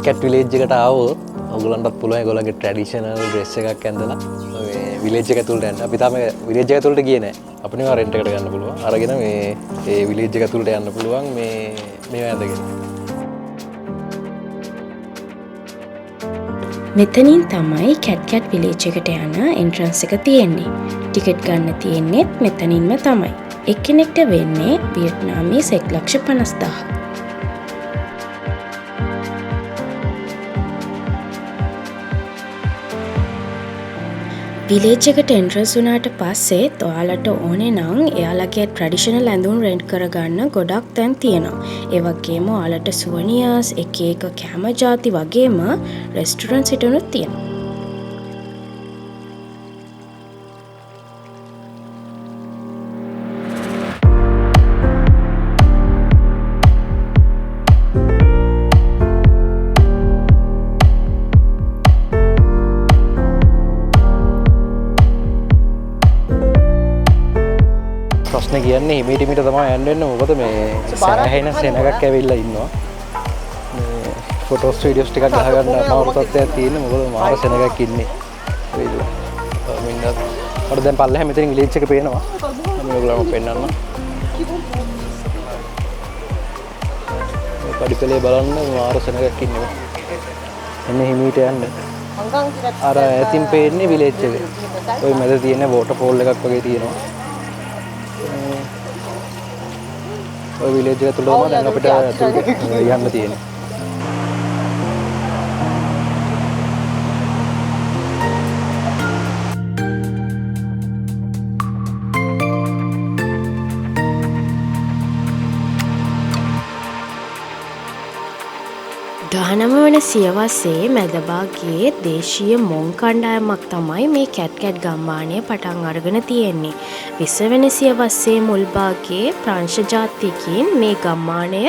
කැට් village එකට ආවොත් ඔයගොල්ලන්ටත් පුළුවන් ඒගොල්ලන්ගේ ට්‍රැඩිෂනල් ඩ්‍රෙස් එකක් ඇඳලා මේ විලේජ් එක ඇතුළට යන්න. අපි තාම විලේජ් එක ඇතුළට ගියේ නැහැ. අපිට මේවා රෙන්ට් එකට ගන්න පුළුවන්. අරගෙන මේ ඒ විලේජ් එක ඇතුළට යන්න පුළුවන් මේවා ඇඳගෙන. මෙතනින් තමයි කැට් විලේජ් එකට යන එන්ට්‍රන්ස් එක තියෙන්නේ. ටිකට් ගන්න තියෙන්නේත් මෙතනින්ම තමයි. එක්කෙනෙක්ට වෙන්නේ වියට්නාමී සෙක් ලක්ෂ 50,000. විලේජ් එකට එන්ට්‍රන්ස් වුණාට පස්සෙත් ඔයාලට ඕනේ නම් එයාලගේ ට්‍රැඩිෂනල් ඇඳුම් රෙන්ට් කරගන්න ගොඩක් තැන් තියෙනවා. ඒ වගේම ඔයාලට සුවනියර්ස් එක කෑම ජාති වගේම රෙස්ටුරන්ට්ස් හිටුනුත් තියෙනවා. ප්‍රශ්නේ කියන්නේ හිමීට තමයි යන්න වෙන්නේ. මොකද මේ සෑහෙන සෙනගක් ඇවිල්ලා ඉන්නවා. මේ ෆොටෝස් වීඩියෝස් ටිකක් ගහ ගන්න අමාරු තත්ත්වයක් තියෙනවා. මොකද මාර සෙනගක් ඉන්නේ. මින්නත් අර දැන් පල්ලෙහා මෙතනින් විලේජ් එක පේනවා. මම ඔයගොල්ලන්ට පෙන්නන්නම්. මේ පඩිපෙලේ බලන්න මාර සෙනගක් ඉන්නවා. එන්නේ හිමීට යන්න. අර ඇතින් පේන්නේ විලේජ් එක. ওই මැද තියෙන වෝටර්ෆෝල් එකක් වගේ තියෙනවා. ඔය විලේජ් එක තුලම දැන් අපිට යන්න තියෙනවා. ගහනම වන සියවසේ මැදභාගයේ දේශීය මොන් කණ්ඩායමක් තමයි මේ කැට් ගම්මානය පටන් අරගෙන තියෙන්නේ. 20 වෙනි සියවසේ මුල් භාගයේ ප්‍රංශ ජාතිකයින් මේ ගම්මානය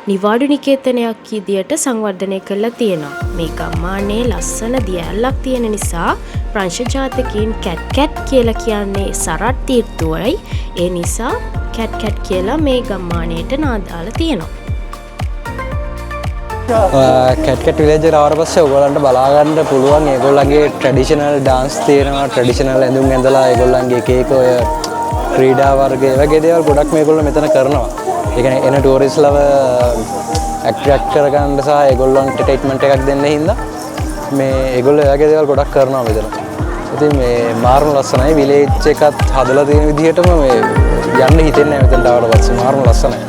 නිවාඩු නිකේතනයක් විදියට සංවර්ධනය කරලා තියෙනවා. මේ ගම්මානයේ ලස්සන දියැලක් තියෙන නිසා ප්‍රංශ ජාතිකයින් කැට් කියලා කියන්නේ සරත් තීර්ථුවයි. ඒ නිසා කැට් කියලා මේ ගම්මානයට නාදාලා තියෙනවා. කැට් විලේජ් එකට ආවට පස්සේ ඔයගොල්ලන්ට බලා ගන්න පුළුවන් ඒගොල්ලන්ගේ ට්‍රැඩිෂනල් ඩාන්ස් තියෙනවා, ට්‍රැඩිෂනල් ඇඳුම් ඇඳලා ඒගොල්ලන්ගේ එක ඔය ක්‍රීඩා වර්ග ඒ වගේ දේවල් ගොඩක් මේගොල්ලෝ මෙතන කරනවා. ඒ කියන්නේ එන ටූරිස්ට්ලව ඇට්‍රැක්ට් කරගන්න සහ ඒගොල්ලන්ට එන්ටර්ටේන්මන්ට් එකක් දෙන්න හින්දා මේ ඒගොල්ලෝ ඒ වගේ දේවල් ගොඩක් කරනවා මෙතන. ඉතින් මේ මාර්ම ලස්සනයි විලේජ් එකත් හදලා තියෙන විදිහටම මේ යන්න හිතෙන්නේ නැහැ මෙතනට ආවට පස්සේ මාර්ම ලස්සනයි.